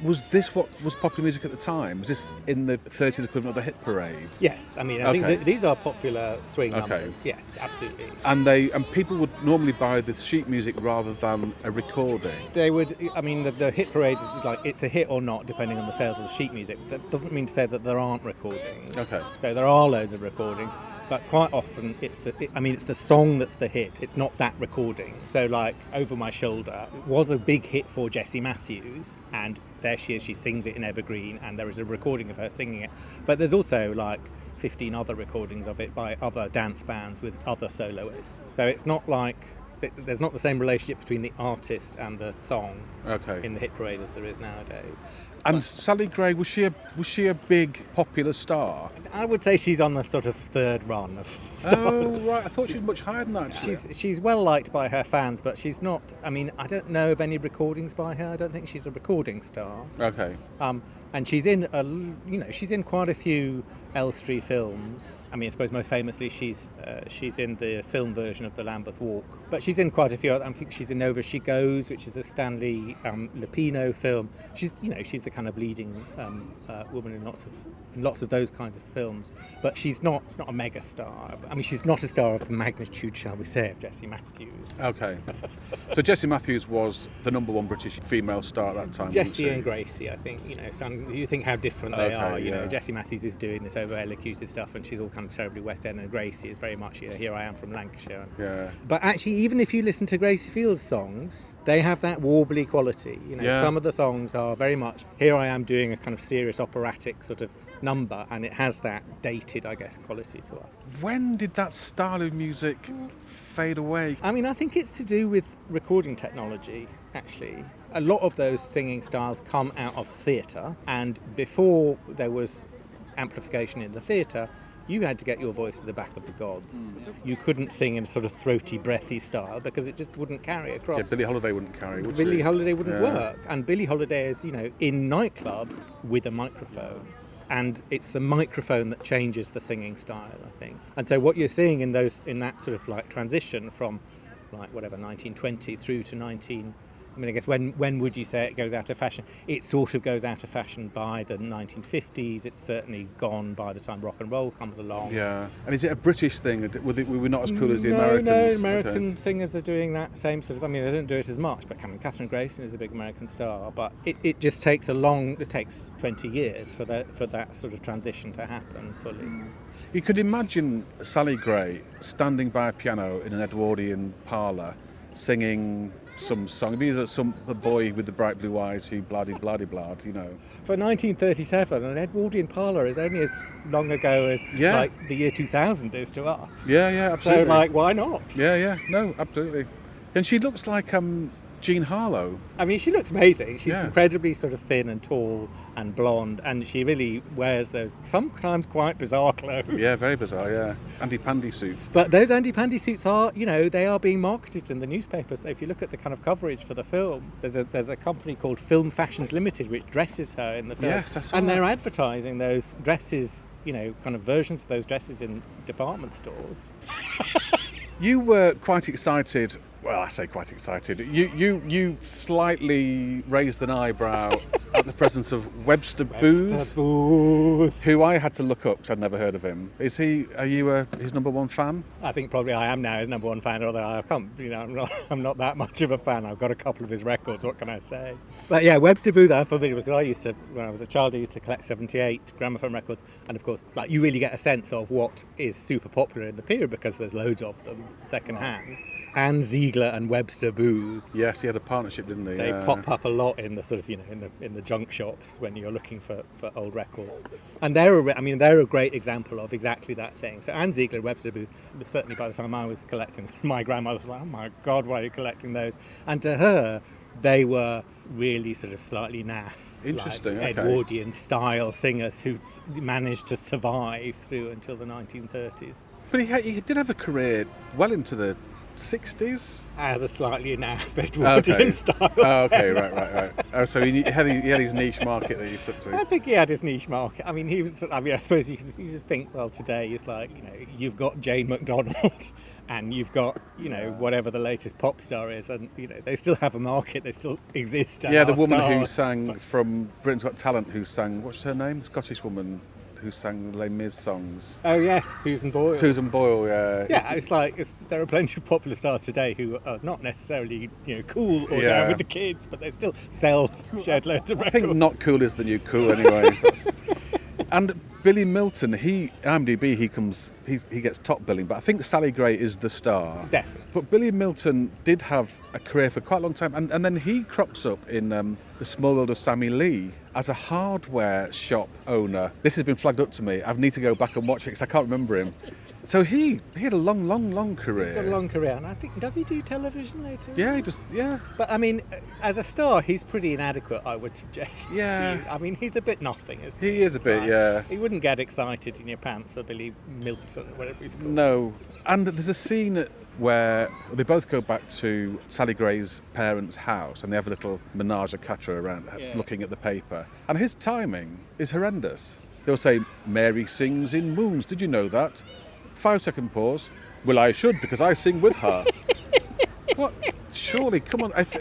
Was this what was popular music at the time? Was this in the 30s equivalent of the hit parade? Yes, I mean, I think that these are popular swing numbers. Yes, absolutely. And people would normally buy the sheet music rather than a recording. They would. I mean, the hit parade is like it's a hit or not, depending on the sales of the sheet music. That doesn't mean to say that there aren't recordings. Okay. So there are loads of recordings, but quite often it's the song that's the hit. It's not that recording. So like Over My Shoulder was a big hit for Jessie Matthews, and there she is, she sings it in Evergreen, and there is a recording of her singing it. But there's also like 15 other recordings of it by other dance bands with other soloists. So it's not like there's not the same relationship between the artist and the song in the hit parade as there is nowadays. And Sally Gray, was she a big popular star? I would say she's on the sort of third run of stars. Oh, right. I thought she was much higher than that, actually. She's well liked by her fans, but she's not. I mean, I don't know of any recordings by her. I don't think she's a recording star. Okay. And she's in she's in quite a few Elstree films. I mean, I suppose most famously she's in the film version of The Lambeth Walk, but she's in quite a few. I think she's in Over She Goes, which is a Stanley Lupino film. She's the kind of leading woman in lots of those kinds of films, but she's not a mega star. I mean, she's not a star of the magnitude, shall we say, of Jessie Matthews. Okay. So Jessie Matthews was the number one British female star at that time. Jessie and Gracie, I think. So you think how different they are. Yeah. Jessie Matthews is doing this over-elocuted stuff, and she's all kind of terribly West End, and Gracie is very much here I am from Lancashire. Yeah. But actually, even if you listen to Gracie Field's songs, they have that warbly quality. Some of the songs are very much here I am doing a kind of serious operatic sort of number, and it has that dated, I guess, quality to us. When did that style of music fade away? I mean, I think it's to do with recording technology, actually. A lot of those singing styles come out of theatre, and before there was amplification in the theatre, you had to get your voice to the back of the gods. You couldn't sing in a sort of throaty, breathy style because it just wouldn't carry across. Yeah, Billie Holiday wouldn't carry, would she? Billie Holiday wouldn't work. And Billie Holiday is, in nightclubs with a microphone. And it's the microphone that changes the singing style, I think. And so what you're seeing in that sort of like transition from like 1920 through to I guess when would you say it goes out of fashion? It sort of goes out of fashion by the 1950s. It's certainly gone by the time rock and roll comes along. Yeah. And is it a British thing? Were we not as cool as the Americans? No, American singers are doing that same sort of... I mean, they don't do it as much, but Catherine Grayson is a big American star. But it just takes it takes 20 years for that sort of transition to happen fully. You could imagine Sally Gray standing by a piano in an Edwardian parlour singing some song. Maybe there's the boy with the bright blue eyes who bloody blad. For 1937, an Edwardian parlour is only as long ago as like the year 2000 is to us. Yeah, absolutely. So why not? Yeah, no, absolutely. And she looks like Jean Harlow. I mean, she looks amazing. She's Yeah. incredibly sort of thin and tall and blonde, and she really wears those sometimes quite bizarre clothes. Yeah, very bizarre, yeah. Andy Pandy suit. But those Andy Pandy suits are, they are being marketed in the newspapers. So if you look at the kind of coverage for the film, there's a company called Film Fashions Limited which dresses her in the film. Yes, I saw and that. they're advertising those dresses, kind of versions of those dresses in department stores. You were quite excited. Well, I say quite excited. You slightly raised an eyebrow at the presence of Webster Booth, who I had to look up because I'd never heard of him. Are you his number one fan? I think probably I am now his number one fan, although I can't, I'm not that much of a fan. I've got a couple of his records, what can I say? But yeah, Webster Booth I'm familiar with, because when I was a child, I used to collect 78 gramophone records, and of course, you really get a sense of what is super popular in the period because there's loads of them second hand. Anne Ziegler and Webster Booth. Yes, he had a partnership, didn't he? They pop up a lot in the sort of, in the junk shops when you're looking for old records. And they're a great example of exactly that thing. So Anne Ziegler and Webster Booth, certainly by the time I was collecting them, my grandmother was like, oh my God, why are you collecting those? And to her, they were really sort of slightly naff. Interesting, like Edwardian style singers who managed to survive through until the 1930s. But he did have a career well into the 60s? As a slightly naff Edwardian style. Oh, okay, right. Oh, so he had his niche market that he stuck to. I think he had his niche market. I mean, I suppose you just think, well, today it's like, you've got Jane McDonald and you've got, whatever the latest pop star is, and, they still have a market, they still exist. Yeah, the woman who sang from Britain's Got Talent, what's her name? The Scottish woman who sang the Les Mis songs. Oh yes, Susan Boyle. Susan Boyle, yeah. Yeah, there are plenty of popular stars today who are not necessarily cool or down with the kids, but they still sell shed loads of records. I think not cool is the new cool anyway. And Billy Milton, IMDb, he gets top billing, but I think Sally Gray is the star. Definitely. But Billy Milton did have a career for quite a long time, and then he crops up in The Small World of Sammy Lee as a hardware shop owner. This has been flagged up to me. I need to go back and watch it because I can't remember him. So he had a long career. He's got a long career, and I think, does he do television later? Yeah, he does, yeah. But I mean, as a star, he's pretty inadequate, I would suggest. Yeah. To you. I mean, he's a bit nothing, isn't he? He is a bit, yeah. He wouldn't get excited in your pants for Billy Milton or whatever he's called. No. And there's a scene where they both go back to Sally Gray's parents' house and they have a little menage a quatre around looking at the paper. And his timing is horrendous. They'll say, Mary sings in Moons, did you know that? 5-second pause. Well, I should, because I sing with her. What? Surely, come on. If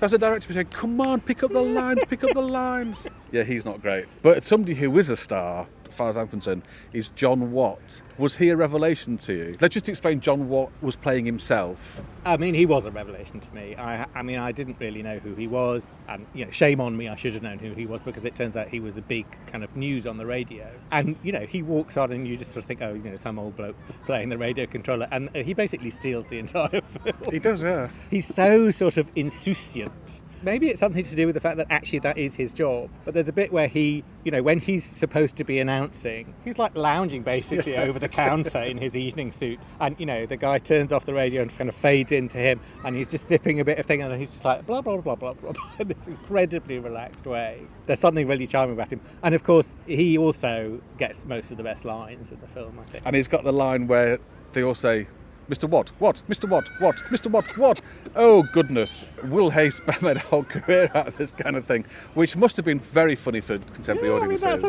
as a director, we say, come on, pick up the lines. Yeah, he's not great. But somebody who is a star, as far as I'm concerned, is John Watt. Was he a revelation to you? Let's just explain. John Watt was playing himself. I mean, he was a revelation to me. I didn't really know who he was, and shame on me. I should have known who he was because it turns out he was a big kind of news on the radio. And he walks on, and you just sort of think, oh, some old bloke playing the radio controller, and he basically steals the entire film. He does, yeah. He's so sort of insouciant. Maybe it's something to do with the fact that actually that is his job. But there's a bit where he, when he's supposed to be announcing, he's like lounging basically over the counter in his evening suit. And, the guy turns off the radio and kind of fades into him and he's just sipping a bit of thing and he's just like blah, blah, blah, blah, blah, blah, in this incredibly relaxed way. There's something really charming about him. And of course, he also gets most of the best lines in the film, I think. And he's got the line where they all say, Mr. Watt, Mr. Watt, Mr. Watt. Oh, goodness. Will Hayes made a whole career out of this kind of thing, which must have been very funny for contemporary audiences. I mean,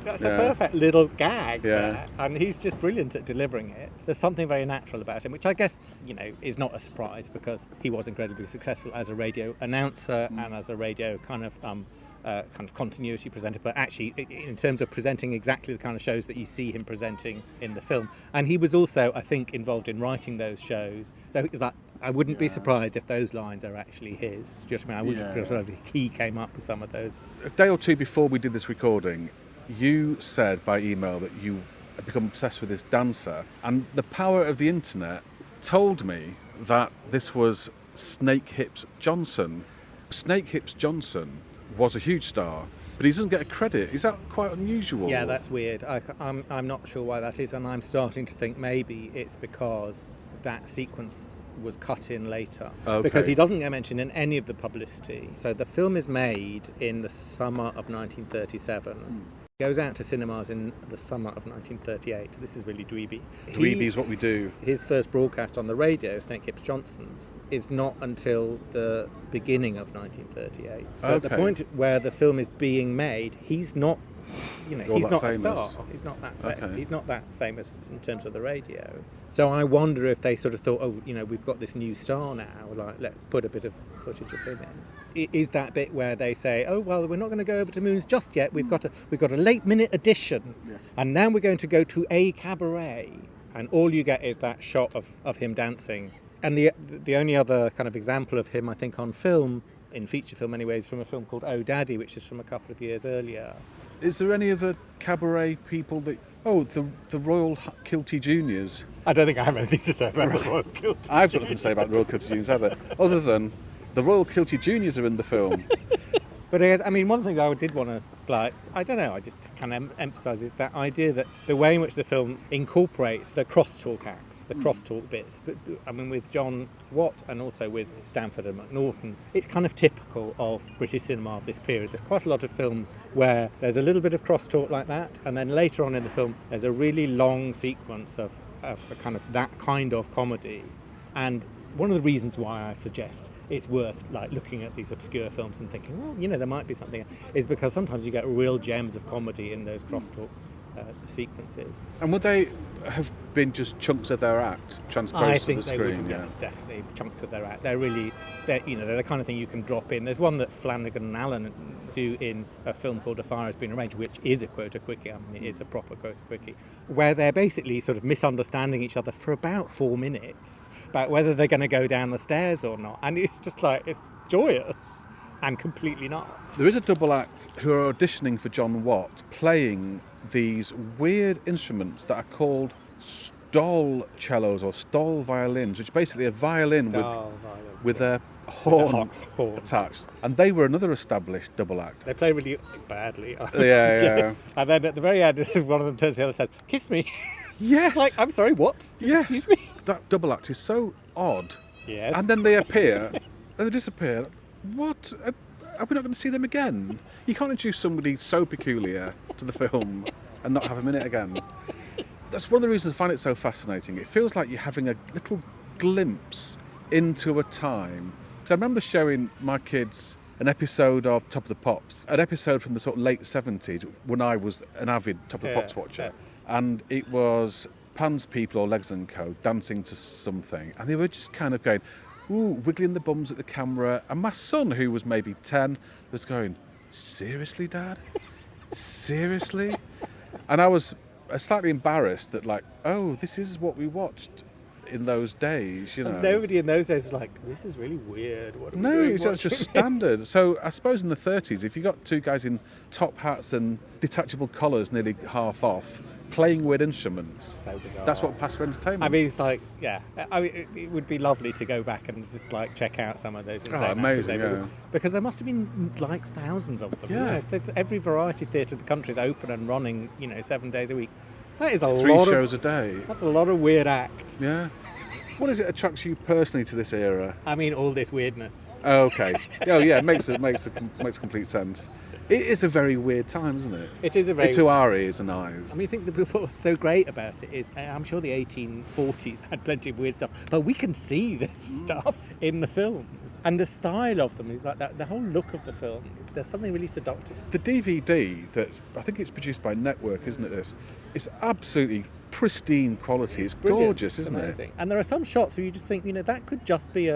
that's a perfect little gag there. And he's just brilliant at delivering it. There's something very natural about him, which I guess, is not a surprise because he was incredibly successful as a radio announcer and as a radio kind of continuity presenter, but actually in terms of presenting exactly the kind of shows that you see him presenting in the film. And he was also, I think, involved in writing those shows. So it's like, I wouldn't be surprised if those lines are actually his. Do you know what I mean? I wouldn't if he came up with some of those. A day or two before we did this recording, you said by email that you had become obsessed with this dancer, and the power of the internet told me that this was Snake Hips Johnson. Snake Hips Johnson was a huge star, but he doesn't get a credit. Is that quite unusual? Yeah, that's weird. I'm not sure why that is, and I'm starting to think maybe it's because that sequence was cut in later. Okay. Because he doesn't get mentioned in any of the publicity. So the film is made in the summer of 1937. Goes out to cinemas in the summer of 1938. This is really dweeby. Dweeby is what we do. His first broadcast on the radio, Snake Hips Johnson's, is not until the beginning of 1938. So at the point where the film is being made, he's not, he's not a star. He's not that. He's not that famous in terms of the radio. So I wonder if they sort of thought, we've got this new star now. Like, let's put a bit of footage of him in. Is that bit where they say, oh well, we're not going to go over to Moons just yet. We've got a late minute addition, and now we're going to go to a cabaret, and all you get is that shot of him dancing. And the only other kind of example of him, I think, on film, in feature film anyway, is from a film called Oh Daddy, which is from a couple of years earlier. Is there any other cabaret people that... Oh, the Royal Kilty Juniors. I don't think I have anything to say about the Royal Kilty I've got nothing to say about the Royal Kilty Juniors either, other than the Royal Kilty Juniors are in the film. But one of the things I did want to, I don't know, I just kind of emphasise is that idea that the way in which the film incorporates the crosstalk acts, the crosstalk bits, but with John Watt and also with Stanford and McNaughton, it's kind of typical of British cinema of this period. There's quite a lot of films where there's a little bit of crosstalk like that, and then later on in the film there's a really long sequence of that kind of comedy. And one of the reasons why I suggest it's worth looking at these obscure films and thinking, well, there might be something, is because sometimes you get real gems of comedy in those crosstalk sequences. And would they have been just chunks of their act transposed to the screen? I think they would, yes, definitely chunks of their act. They're the kind of thing you can drop in. There's one that Flanagan and Allen do in a film called A Fire Has Been Arranged, which is a quota quickie. it is a proper quota quickie, where they're basically sort of misunderstanding each other for about 4 minutes about whether they're going to go down the stairs or not, and it's just it's joyous and completely not. There is a double act who are auditioning for John Watt, playing these weird instruments that are called stall cellos or stall violins, which is basically a violin with a horn attached. And they were another established double act. They play really badly, I would suggest. And then at the very end, one of them turns to the other and says, "Kiss me." Yes. I'm sorry, what? Yes. Excuse me? That double act is so odd. Yes. And then they appear, and they disappear. What? Are we not going to see them again? You can't introduce somebody so peculiar to the film and not have them in it again. That's one of the reasons I find it so fascinating. It feels like you're having a little glimpse into a time. Because I remember showing my kids an episode of Top of the Pops, an episode from the sort of late 70s when I was an avid Top of the Pops watcher. And it was Pan's People or Legs and Co. dancing to something. And they were just kind of going, ooh, wiggling the bums at the camera. And my son, who was maybe 10, was going, seriously, Dad? Seriously? And I was slightly embarrassed that this is what we watched in those days, And nobody in those days was like, this is really weird. What are we no, doing it's just standard. So I suppose in the 30s, if you got two guys in top hats and detachable collars nearly half off, playing weird instruments, so bizarre. That's what passed for entertainment. It would be lovely to go back and just check out some of those. Amazing, because there must have been thousands of them. Yeah. There's every variety theatre in the country is open and running, 7 days a week. That is a 3 shows a day. That's a lot of weird acts. Yeah. What is it attracts you personally to this era? All this weirdness. Oh, okay. Oh, yeah, it makes complete sense. It is a very weird time, isn't it? It is a very... To our ears and eyes. I think what's so great about it is, I'm sure the 1840s had plenty of weird stuff, but we can see this stuff in the films. And the style of them is like that, the whole look of the film, there's something really seductive. The DVD, I think it's produced by Network, isn't it, this? It's absolutely pristine quality. It's gorgeous, isn't it? And there are some shots where you just think, that could just be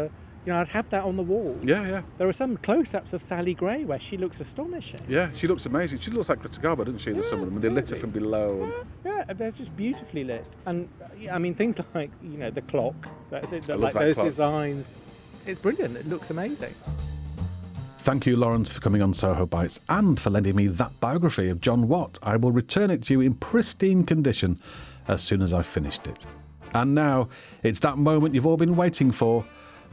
I'd have that on the wall. Yeah. There are some close-ups of Sally Gray where she looks astonishing. Yeah, she looks amazing. She looks like Greta Garbo, doesn't she, in some of them, with the litter from below. Yeah, they're just beautifully lit. And, things like, the clock, those clock. designs, it's brilliant. It looks amazing. Thank you, Lawrence, for coming on Soho Bites and for lending me that biography of John Watt. I will return it to you in pristine condition as soon as I've finished it. And now, it's that moment you've all been waiting for.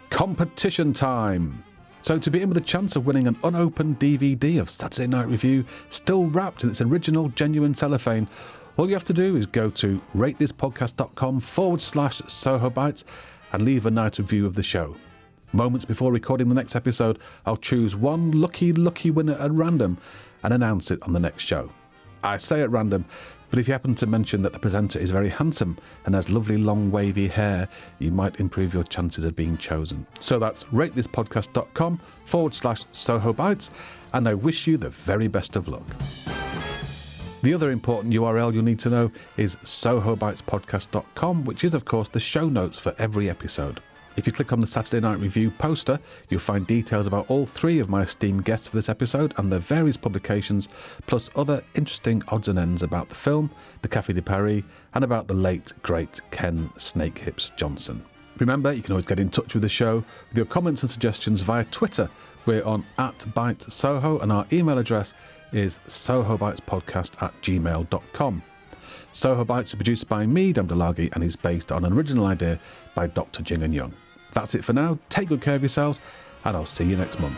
Competition time. So to be in with a chance of winning an unopened DVD of Saturday Night Review, still wrapped in its original genuine cellophane, all you have to do is go to ratethispodcast.com/Soho Bites and leave a nice review of the show. Moments before recording the next episode, I'll choose one lucky winner at random and announce it on the next show. I say at random, but if you happen to mention that the presenter is very handsome and has lovely long wavy hair, you might improve your chances of being chosen. So that's ratethispodcast.com/Soho Bites, and I wish you the very best of luck. The other important URL you'll need to know is sohobitespodcast.com, which is of course the show notes for every episode. If you click on the Saturday Night Review poster, you'll find details about all three of my esteemed guests for this episode and their various publications, plus other interesting odds and ends about the film, the Café de Paris, and about the late, great Ken Snakehips Johnson. Remember, you can always get in touch with the show with your comments and suggestions via Twitter. We're on @ByteSoho, and our email address is sohobitespodcast@gmail.com. Soho Bites is produced by me, Dam Delagi, and is based on an original idea by Dr. Jing and Young. That's it for now. Take good care of yourselves, and I'll see you next month.